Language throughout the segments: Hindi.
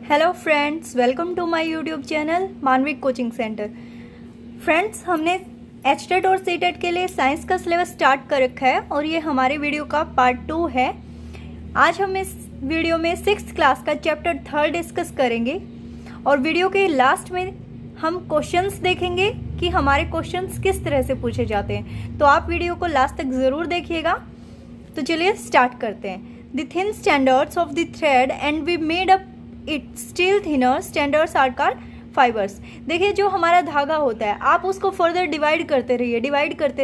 Hello friends, welcome to my YouTube channel Manavik coaching centre. Friends, हमने एचटेट और सीटेट के लिए साइंस का सिलेबस स्टार्ट कर रखा है और ये हमारे वीडियो का पार्ट 2 है। आज हम इस वीडियो में 6th क्लास का चैप्टर 3 डिस्कस करेंगे और वीडियो के लास्ट में हम क्वेश्चंस देखेंगे कि हमारे क्वेश्चंस किस तरह से पूछे जाते हैं। तो आप वीडियो को लास्ट तक ज़रूर देखिएगा। तो चलिए स्टार्ट करते हैं। The thin standards of the thread and we made up it still thinner standards are called fibres. देखिए, जो हमारा धागा होता है आप उसको फर्दर डिवाइड करते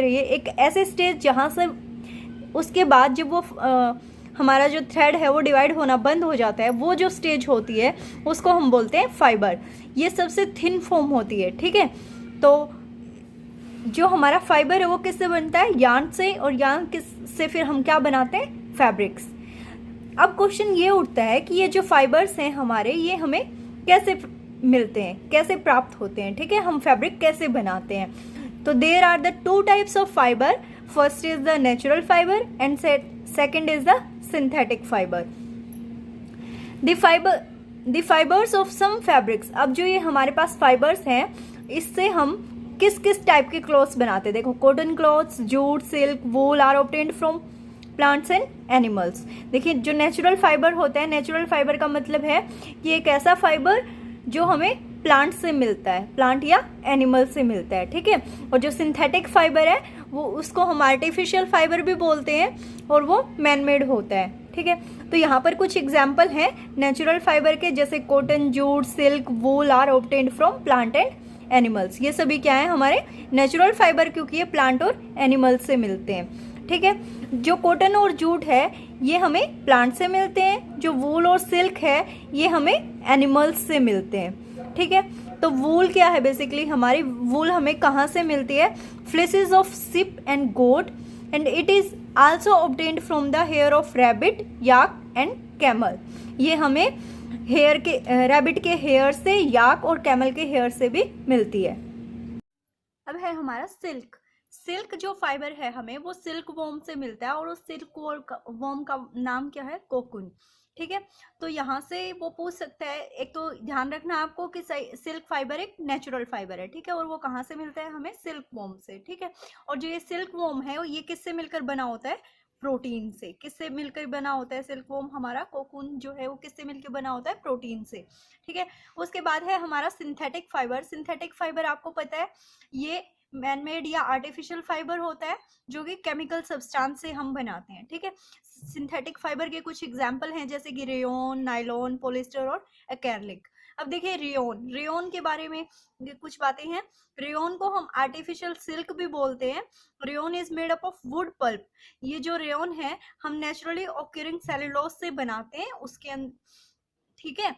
रहिए एक ऐसे स्टेज जहाँ से उसके बाद जब वो हमारा जो थ्रेड है वो डिवाइड होना बंद हो जाता है, वो जो स्टेज होती है उसको हम बोलते हैं फाइबर। ये सबसे थिन फॉर्म होती है, ठीक है। तो जो हमारा फाइबर है वो किससे बनता है? यार्न से, और यार्न से फिर हम क्या बनाते हैं? फैब्रिक्स। अब क्वेश्चन ये उठता है कि ये जो फाइबर्स हैं हमारे, ये हमें कैसे मिलते हैं, कैसे प्राप्त होते हैं, ठीक है। हम फैब्रिक कैसे बनाते हैं? तो there are the 2 types of fibre. First is the natural fibre and second is the synthetic fibre. The fibres of some fabrics. अब जो ये हमारे पास फाइबर्स हैं, इससे हम किस किस टाइप के क्लॉथ्स बनाते हैं? देखो, cotton clothes, jute, silk, wool are obtained from plants and animals. देखिए, जो नेचुरल फाइबर होता है, नेचुरल फाइबर का मतलब है कि एक ऐसा फाइबर जो हमें प्लांट से मिलता है, प्लांट या एनिमल से मिलता है, ठीक है। और जो सिंथेटिक फाइबर है वो उसको हम आर्टिफिशियल फाइबर भी बोलते हैं और वो मैनमेड होता है, ठीक है। तो यहाँ पर कुछ एग्जाम्पल हैं नेचुरल फाइबर के, जैसे cotton, jute, silk, wool are obtained from plant and animals. ये सभी क्या है? हमारे नेचुरल फाइबर, क्योंकि ये प्लांट और एनिमल से मिलते हैं, ठीक है। जो कॉटन और जूट है ये हमें प्लांट से मिलते हैं, जो वूल और सिल्क है ये हमें एनिमल्स से मिलते हैं, ठीक है। तो वूल क्या है? बेसिकली हमारी वूल हमें कहाँ से मिलती है? Fleeces of sheep and goat and it is also obtained from the hair of rabbit, yak and camel. ये हमें हेयर के रैबिट के हेयर से, याक और कैमल के हेयर से भी मिलती है। अब है हमारा सिल्क। सिल्क जो फाइबर है हमें वो सिल्क वॉर्म से मिलता है और उस सिल्क वॉर्म का नाम क्या है? कोकून, ठीक है। तो यहाँ से वो पूछ सकता है, एक तो ध्यान रखना आपको कि सिल्क फाइबर एक नेचुरल फाइबर है, ठीक है, और वो कहाँ से मिलता है? हमें सिल्क वॉर्म से, ठीक है। और जो ये सिल्क वॉर्म है ये किससे मिलकर बना होता है? प्रोटीन से। किससे मिलकर बना होता है सिल्क वॉर्म? हमारा कोकून जो है वो किससे मिलकर बना होता है? प्रोटीन से, ठीक है। उसके बाद है हमारा सिंथेटिक फाइबर। सिंथेटिक फाइबर आपको पता है ये मैनमेड या आर्टिफिशियल फाइबर होता है जो कि केमिकल सब्सटेंस से हम बनाते हैं, ठीक है। सिंथेटिक फाइबर के कुछ एग्जांपल हैं जैसे कि रेयन, नायलॉन, पॉलिएस्टर और एक्रेलिक। अब देखिए, रेयन के बारे में कुछ बातें हैं। रेयन को हम आर्टिफिशियल सिल्क भी बोलते हैं। Rayon is made up of wood pulp. ये जो रेयन है हम नेचुरली ऑक्यूरिंग सेलुलोज से बनाते हैं उसके ठीक है।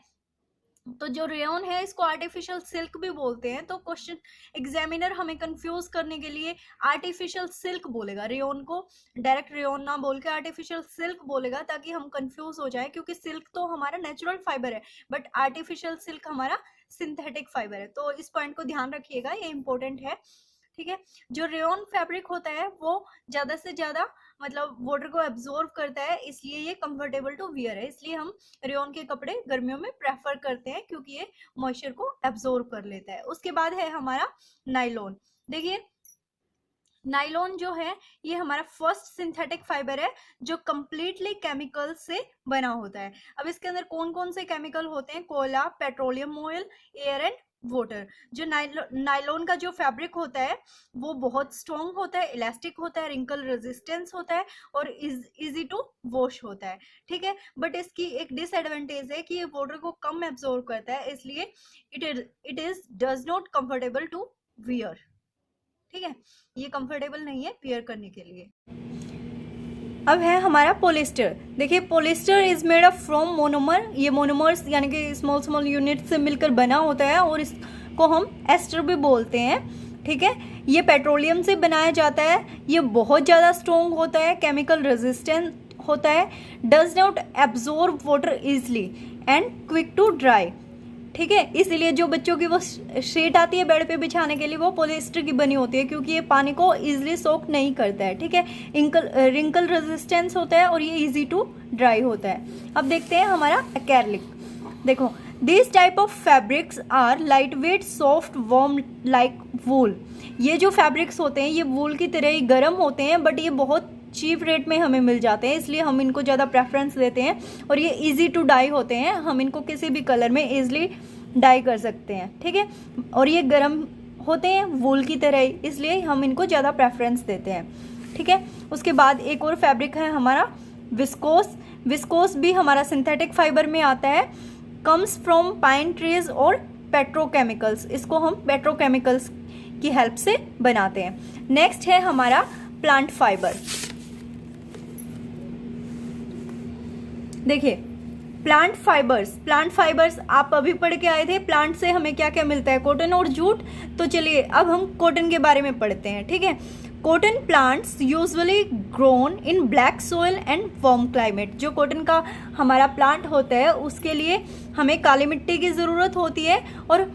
तो जो रेयन है इसको आर्टिफिशियल सिल्क भी बोलते हैं। तो क्वेश्चन एग्जामिनर हमें कंफ्यूज करने के लिए आर्टिफिशियल सिल्क बोलेगा, रेयन को डायरेक्ट रेयन ना बोल के आर्टिफिशियल सिल्क बोलेगा, ताकि हम कंफ्यूज हो जाए, क्योंकि सिल्क तो हमारा नेचुरल फाइबर है बट आर्टिफिशियल सिल्क हमारा सिंथेटिक फाइबर है। तो इस पॉइंट को ध्यान रखिएगा, ये इंपॉर्टेंट है, ठीक है। जो रेयन फैब्रिक होता है वो ज्यादा से ज्यादा मतलब वाटर को एब्जॉर्ब करता है, इसलिए ये कंफर्टेबल टू वियर है। इसलिए हम रेयन के कपड़े गर्मियों में प्रेफर करते हैं क्योंकि ये मॉइस्चर को एब्जॉर्ब कर लेता है। उसके बाद है हमारा नायलॉन। देखिए, नायलॉन जो है ये हमारा फर्स्ट सिंथेटिक फाइबर है जो कंप्लीटली केमिकल से बना होता है। अब इसके अंदर कौन कौन से केमिकल होते हैं? कोयला, petroleum oil, air and water. जो नायलॉन का जो फैब्रिक होता है वो बहुत स्ट्रॉन्ग होता है, इलास्टिक होता है, रिंकल रेजिस्टेंस होता है और इजी टू वॉश होता है, ठीक है। बट इसकी एक डिसएडवांटेज है कि ये वाटर को कम एब्जॉर्ब करता है, इसलिए it is does not comfortable to wear, ठीक है। ये कंफर्टेबल नहीं है वियर करने के लिए। अब है हमारा पॉलिएस्टर। देखिए, polyester is made up from monomer. ये मोनोमर्स यानी कि स्मॉल स्मॉल यूनिट से मिलकर बना होता है और इसको हम एस्टर भी बोलते हैं, ठीक है। ये पेट्रोलियम से बनाया जाता है। ये बहुत ज़्यादा स्ट्रॉन्ग होता है, केमिकल रेजिस्टेंट होता है, does not absorb water easily and quick to dry, ठीक है। इसलिए जो बच्चों की वो शीट आती है बेड पे बिछाने के लिए वो पॉलिएस्टर की बनी होती है क्योंकि ये पानी को इजीली सोक नहीं करता है, ठीक है। रिंकल रेजिस्टेंस होता है और ये इजी टू ड्राई होता है। अब देखते हैं हमारा एक्रेलिक। देखो, this type of fabrics are light weight, soft, warm like wool. ये जो फैब्रिक्स होते हैं ये वूल की तरह ही गर्म होते हैं, बट ये बहुत चीप रेट में हमें मिल जाते हैं, इसलिए हम इनको ज़्यादा प्रेफरेंस देते हैं। और ये इजी टू डाई होते हैं, हम इनको किसी भी कलर में इजीली डाई कर सकते हैं, ठीक है। और ये गर्म होते हैं वूल की तरह ही, इसलिए हम इनको ज़्यादा प्रेफरेंस देते हैं, ठीक है। उसके बाद एक और फैब्रिक है हमारा विस्कोस। विस्कोस भी हमारा सिंथेटिक फाइबर में आता है, कम्स फ्रॉम पाइन ट्रीज और पेट्रोकेमिकल्स। इसको हम पेट्रोकेमिकल्स की हेल्प से बनाते हैं। नेक्स्ट है हमारा प्लांट फाइबर। देखिए प्लांट फाइबर्स आप अभी पढ़ के आए थे, प्लांट से हमें क्या क्या मिलता है, कॉटन और जूट। तो चलिए अब हम कॉटन के बारे में पढ़ते हैं, ठीक है। Cotton plants usually grown in black soil and warm climate. जो कॉटन का हमारा प्लांट होता है उसके लिए हमें काली मिट्टी की ज़रूरत होती है और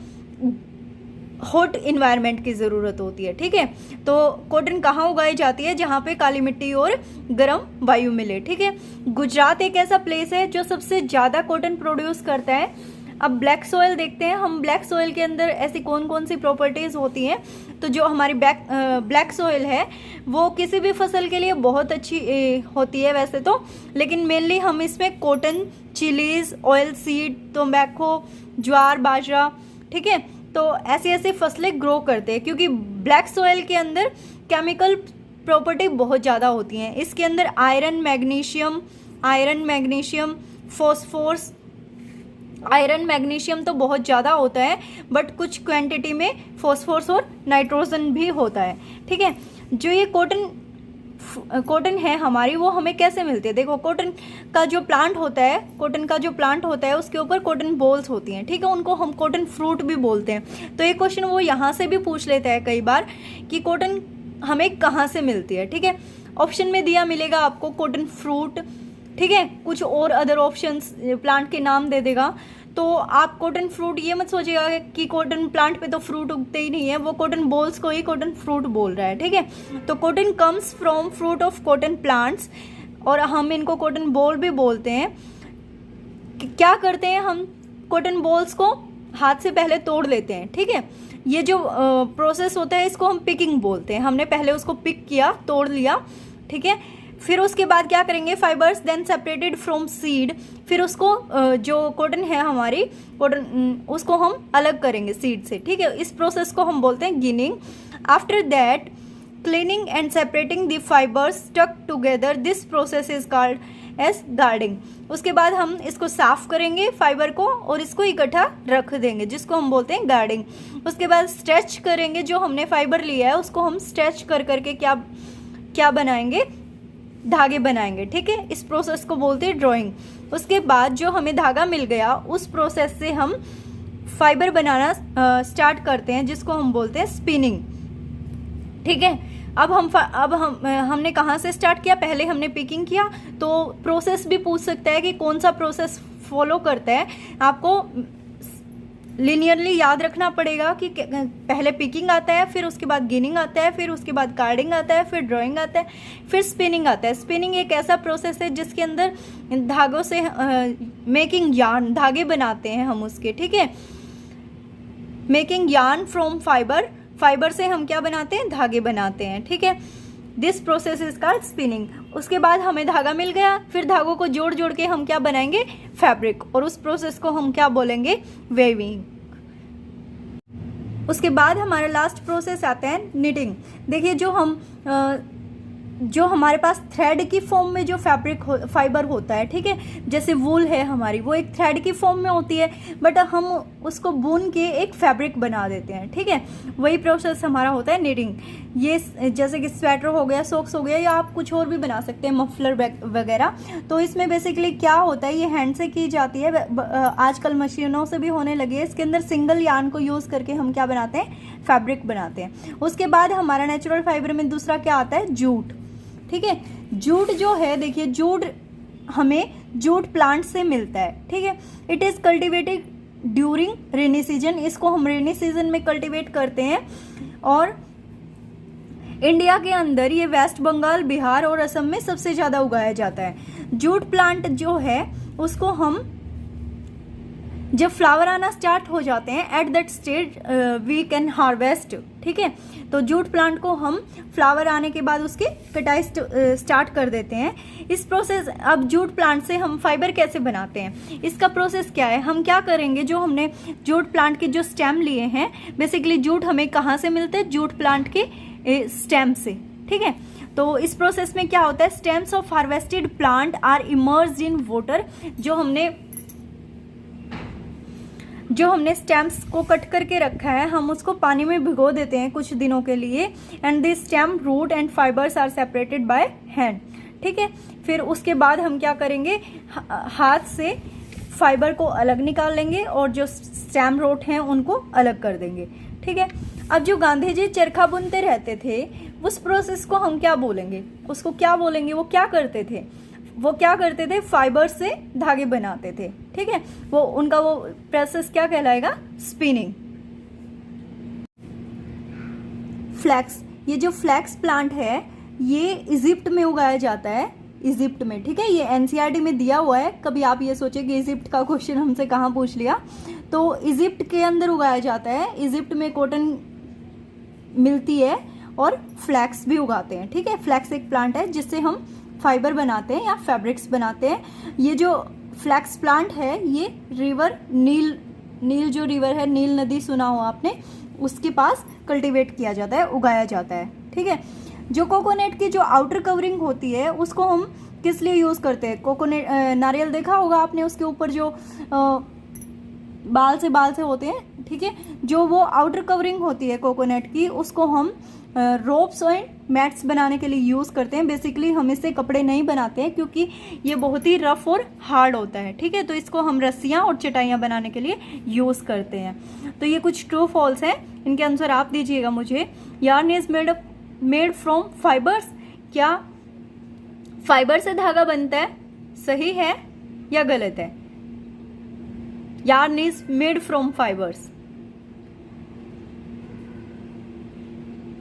हॉट इन्वायरमेंट की ज़रूरत होती है, ठीक है। तो कॉटन कहाँ उगाई जाती है, जहाँ पे काली मिट्टी और गर्म वायु मिले, ठीक है। गुजरात एक ऐसा प्लेस है जो सबसे ज़्यादा कॉटन प्रोड्यूस करता है। अब ब्लैक सॉइल देखते हैं हम, ब्लैक सॉइल के अंदर ऐसी कौन कौन सी प्रॉपर्टीज़ होती हैं। तो जो हमारी ब्लैक सॉइल है वो किसी भी फसल के लिए बहुत अच्छी होती है वैसे तो, लेकिन मेनली हम इसमें cotton, chillies, oil seed, tobacco, jowar, bajra, ठीक है। तो ऐसी ऐसी फसलें ग्रो करते हैं क्योंकि ब्लैक सॉइल के अंदर केमिकल प्रॉपर्टी बहुत ज़्यादा होती हैं। इसके अंदर iron, magnesium, phosphorus, iron magnesium तो बहुत ज़्यादा होता है, बट कुछ क्वांटिटी में फॉस्फोरस और नाइट्रोजन भी होता है, ठीक है। जो ये कॉटन है हमारी, वो हमें कैसे मिलती है। देखो कॉटन का जो प्लांट होता है उसके ऊपर कॉटन बॉल्स होती हैं, ठीक है। उनको हम कॉटन फ्रूट भी बोलते हैं। तो ये क्वेश्चन वो यहाँ से भी पूछ लेता है कई बार कि कॉटन हमें कहाँ से मिलती है, ठीक है। ऑप्शन में दिया मिलेगा आपको कॉटन फ्रूट, ठीक है। कुछ और अदर ऑप्शंस प्लांट के नाम दे देगा। तो आप कॉटन फ्रूट ये मत सोचिएगा कि कॉटन प्लांट पे तो फ्रूट उगते ही नहीं है, वो कॉटन बॉल्स को ही कॉटन फ्रूट बोल रहा है, ठीक है। तो cotton comes from fruit of cotton plants, और हम इनको कॉटन बॉल भी बोलते हैं। क्या करते हैं हम, कॉटन बॉल्स को हाथ से पहले तोड़ लेते हैं, ठीक है। ये जो प्रोसेस होता है इसको हम पिकिंग बोलते हैं। हमने पहले उसको पिक किया, तोड़ लिया, ठीक है। फिर उसके बाद क्या करेंगे, fibres then separated from seed. फिर उसको जो कॉटन है हमारी कॉटन, उसको हम अलग करेंगे सीड से, ठीक है। इस प्रोसेस को हम बोलते हैं ginning. After that cleaning and separating the fibres stuck together, this process is called as carding. उसके बाद हम इसको साफ करेंगे फाइबर को और इसको इकट्ठा रख देंगे, जिसको हम बोलते हैं गार्डिंग। उसके बाद स्ट्रेच करेंगे, जो हमने फाइबर लिया है उसको हम स्ट्रेच कर करके क्या बनाएंगे, धागे बनाएंगे, ठीक है। इस प्रोसेस को बोलते हैं ड्राइंग। उसके बाद जो हमें धागा मिल गया उस प्रोसेस से हम फाइबर बनाना स्टार्ट करते हैं, जिसको हम बोलते हैं स्पिनिंग, ठीक है। अब हमने कहाँ से स्टार्ट किया, पहले हमने पिकिंग किया। तो प्रोसेस भी पूछ सकता है कि कौन सा प्रोसेस फॉलो करता है। आपको लिनियरली याद रखना पड़ेगा कि पहले पिकिंग आता है, फिर उसके बाद गिनिंग आता है, फिर उसके बाद कार्डिंग आता है, फिर ड्राइंग आता है, फिर स्पिनिंग आता है। स्पिनिंग एक ऐसा प्रोसेस है जिसके अंदर धागों से मेकिंग यार्न, धागे बनाते हैं हम उसके, ठीक है। मेकिंग यार्न फ्रॉम फाइबर से हम क्या बनाते हैं, धागे बनाते हैं, ठीक है। This process is called spinning. उसके बाद हमें धागा मिल गया, फिर धागों को जोड़ जोड़ के हम क्या बनाएंगे, फैब्रिक, और उस प्रोसेस को हम क्या बोलेंगे, वेविंग। उसके बाद हमारा लास्ट प्रोसेस आता है निटिंग। देखिए जो हमारे पास थ्रेड की फॉर्म में जो फाइबर होता है, ठीक है, जैसे वूल है हमारी, वो एक थ्रेड की फॉर्म में होती है, बट हम उसको बुन के एक फैब्रिक बना देते हैं, ठीक है। वही प्रोसेस हमारा होता है निटिंग। ये जैसे कि स्वेटर हो गया, सॉक्स हो गया, या आप कुछ और भी बना सकते हैं, मफलर वगैरह। तो इसमें बेसिकली क्या होता है, ये हैंड से की जाती है, आजकल मशीनों से भी होने लगी है। इसके अंदर सिंगल यार्न को यूज़ करके हम क्या बनाते हैं, फैब्रिक बनाते हैं। उसके बाद हमारा नेचुरल फाइबर में दूसरा क्या आता है, जूट, ठीक है। जूट जो है, देखिए जूट हमें जूट प्लांट से मिलता है, ठीक है। It is cultivated during rainy season. इसको हम रेनी सीजन में कल्टिवेट करते हैं। और इंडिया के अंदर ये वेस्ट बंगाल, बिहार और असम में सबसे ज़्यादा उगाया जाता है। जूट प्लांट जो है उसको हम जब फ्लावर आना स्टार्ट हो जाते हैं at that stage we can harvest, ठीक है। तो जूट प्लांट को हम फ्लावर आने के बाद उसकी कटाई स्टार्ट कर देते हैं। इस प्रोसेस, अब जूट प्लांट से हम फाइबर कैसे बनाते हैं, इसका प्रोसेस क्या है, हम क्या करेंगे, जो हमने जूट प्लांट के जो स्टेम लिए हैं, बेसिकली जूट हमें कहाँ से मिलते हैं, जूट प्लांट के स्टेम से, ठीक है। तो इस प्रोसेस में क्या होता है, stems of harvested plant are immersed in water. जो हमने स्टेम्स को कट करके रखा है, हम उसको पानी में भिगो देते हैं कुछ दिनों के लिए। And this stem, root and fibres are separated by hand, ठीक है। फिर उसके बाद हम क्या करेंगे, हाथ से फाइबर को अलग निकाल लेंगे और जो स्टेम रूट हैं उनको अलग कर देंगे, ठीक है। अब जो गांधी जी चरखा बुनते रहते थे, उस प्रोसेस को हम क्या बोलेंगे, उसको क्या बोलेंगे, वो क्या करते थे, फाइबर से धागे बनाते थे, ठीक है। वो उनका वो प्रोसेस क्या कहलाएगा, स्पिनिंग। फ्लैक्स, ये जो फ्लैक्स प्लांट है ये इजिप्ट में उगाया जाता है, इजिप्ट में, ठीक है। ये एनसीईआरटी में दिया हुआ है, कभी आप ये सोचे कि इजिप्ट का क्वेश्चन हमसे कहाँ पूछ लिया, तो इजिप्ट के अंदर उगाया जाता है। इजिप्ट में कॉटन मिलती है और फ्लैक्स भी उगाते हैं, ठीक है। फ्लैक्स एक प्लांट है जिससे हम फाइबर बनाते हैं या फैब्रिक्स बनाते हैं। ये जो फ्लैक्स प्लांट है ये रिवर नील जो रिवर है, नील नदी सुना हो आपने, उसके पास कल्टीवेट किया जाता है, उगाया जाता है, ठीक है। जो कोकोनट की जो आउटर कवरिंग होती है उसको हम किस लिए यूज़ करते हैं, कोकोनट नारियल देखा होगा आपने, उसके ऊपर जो बाल से होते हैं, ठीक है। जो वो आउटर कवरिंग होती है कोकोनट की, उसको हम रोप्स एंड मैट्स बनाने के लिए यूज़ करते हैं। बेसिकली हम इससे कपड़े नहीं बनाते हैं क्योंकि ये बहुत ही रफ और हार्ड होता है, ठीक है। तो इसको हम रस्सियाँ और चटाइयाँ बनाने के लिए यूज़ करते हैं। तो ये कुछ ट्रू फॉल्स हैं, इनके आंसर आप दीजिएगा मुझे। Yarn is made from fibres, क्या फाइबर से धागा बनता है, सही है या गलत है। Yarn is made from fibres,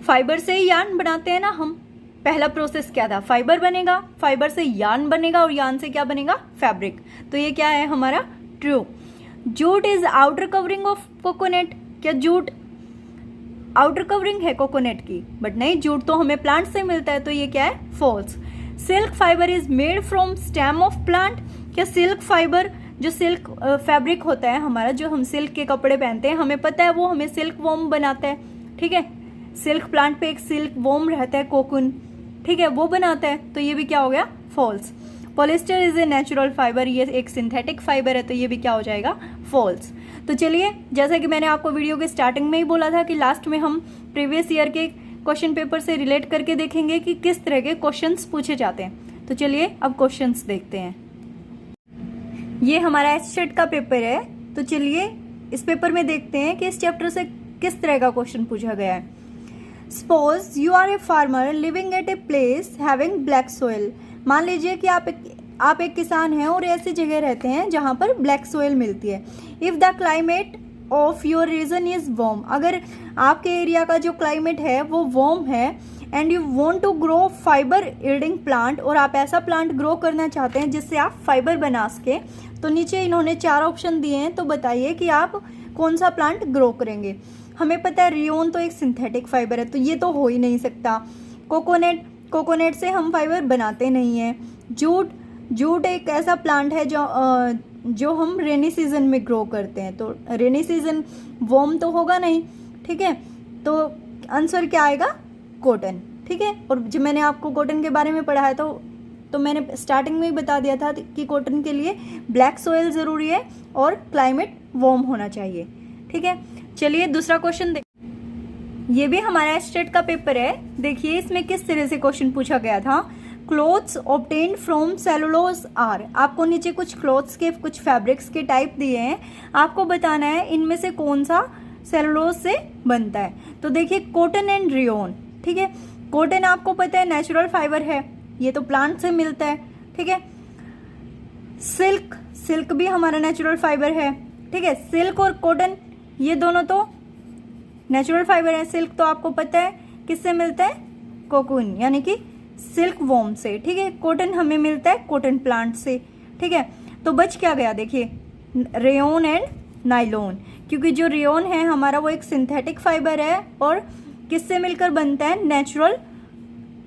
fibre से यार्न बनाते हैं ना हम। पहला प्रोसेस क्या था, फाइबर बनेगा, फाइबर से यार्न बनेगा और यार्न से क्या बनेगा, फैब्रिक। तो ये क्या है हमारा true. Jute is outer covering of coconut, क्या जूट आउटर कवरिंग है कोकोनट की, बट नहीं, जूट तो हमें प्लांट से मिलता है, तो ये क्या है, false. Silk fibre is made from stem of plant, क्या सिल्क फाइबर, जो सिल्क फैब्रिक होता है हमारा, जो हम सिल्क के कपड़े पहनते हैं, हमें पता है वो हमें सिल्क वॉर्म बनाता है, ठीक है। सिल्क प्लांट पे एक सिल्क वॉर्म रहता है, कोकुन, ठीक है, वो बनाता है, तो ये भी क्या हो गया, false. Polyester is a natural fibre, ये एक सिंथेटिक फाइबर है, तो ये भी क्या हो जाएगा, फॉल्स। तो चलिए, जैसा कि मैंने आपको वीडियो के स्टार्टिंग में ही बोला था कि लास्ट में हम प्रीवियस ईयर के क्वेश्चन पेपर से रिलेट करके देखेंगे कि किस तरह के क्वेश्चंस पूछे जाते हैं। तो चलिए अब क्वेश्चंस देखते हैं। ये हमारा एचसेट का पेपर है, तो चलिए इस पेपर में देखते हैं कि इस चैप्टर से किस तरह का क्वेश्चन पूछा गया है। Suppose you are a farmer living at a place having black soil. मान लीजिए कि आप एक किसान हैं और ऐसी जगह रहते हैं जहां पर ब्लैक सोइल मिलती है। If the climate of your region is warm, अगर आपके एरिया का जो क्लाइमेट है वो वार्म है, and you want to grow fibre yielding plant, और आप ऐसा प्लांट ग्रो करना चाहते हैं जिससे आप फाइबर बना सके, तो नीचे इन्होंने 4 ऑप्शन दिए हैं, तो बताइए कि आप कौन सा प्लांट ग्रो करेंगे। हमें पता है रियोन तो एक सिंथेटिक फाइबर है, तो ये तो हो ही नहीं सकता। कोकोनट से हम फाइबर बनाते नहीं हैं। जूट एक ऐसा प्लांट है जो हम रेनी सीजन में ग्रो करते हैं, तो रेनी सीजन वार्म तो होगा नहीं, ठीक है। तो आंसर क्या आएगा, कॉटन, ठीक है। और जब मैंने आपको कॉटन के बारे में पढ़ाया तो मैंने स्टार्टिंग में ही बता दिया था कि कॉटन के लिए ब्लैक सोइल ज़रूरी है और क्लाइमेट वार्म होना चाहिए, ठीक है। चलिए दूसरा क्वेश्चन ये भी हमारा स्टेट का पेपर है। देखिए इसमें किस तरह से क्वेश्चन पूछा गया था। Clothes obtained from cellulose are, आपको नीचे कुछ क्लोथ्स के, कुछ फैब्रिक्स के टाइप दिए हैं, आपको बताना है इनमें से कौन सा सेलुलोज से बनता है। तो देखिए कॉटन एंड रियोन, ठीक है। कॉटन आपको पता है नेचुरल फाइबर है, ये तो प्लांट से मिलता है, ठीक है। सिल्क भी हमारा नेचुरल फाइबर है, ठीक है। सिल्क और कॉटन ये दोनों तो नेचुरल फाइबर है। सिल्क तो आपको पता है किससे मिलता है, कोकून यानी कि सिल्क वॉर्म से, ठीक है। कॉटन हमें मिलता है कॉटन प्लांट से, ठीक है। तो बच क्या गया, देखिए रेयोन एंड नायलॉन, क्योंकि जो रेयॉन है हमारा वो एक सिंथेटिक फाइबर है और किससे मिलकर बनता है, नेचुरल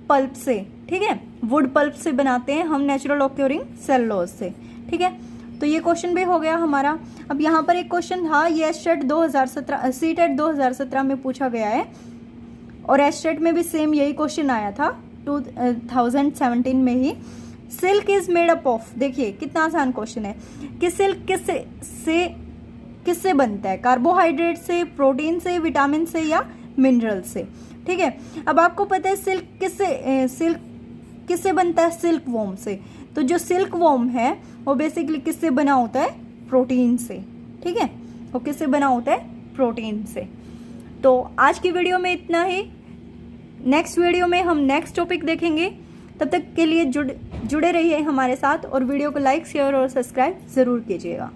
पल्प से, ठीक है, वुड पल्प से बनाते हैं हम, नेचुरल ऑक्योरिंग सेलुलोज से, ठीक है। तो ये क्वेश्चन भी हो गया हमारा। अब यहाँ पर एक क्वेश्चन था, ये सीटेट 2017 में पूछा गया है और एस्टेट में भी सेम यही क्वेश्चन आया था 2017 में ही। Silk is made up of, देखिए कितना आसान क्वेश्चन है कि सिल्क किससे बनता है, कार्बोहाइड्रेट से, प्रोटीन से, विटामिन से या मिनरल से, ठीक है। अब आपको पता है सिल्क किससे बनता है, सिल्क वॉर्म से। तो जो सिल्क वॉर्म है वो बेसिकली किससे बना होता है, प्रोटीन से, ठीक है, वो किससे बना होता है, प्रोटीन से। तो आज की वीडियो में इतना ही, नेक्स्ट वीडियो में हम नेक्स्ट टॉपिक देखेंगे। तब तक के लिए जुड़े रहिए हमारे साथ और वीडियो को लाइक, शेयर और सब्सक्राइब ज़रूर कीजिएगा।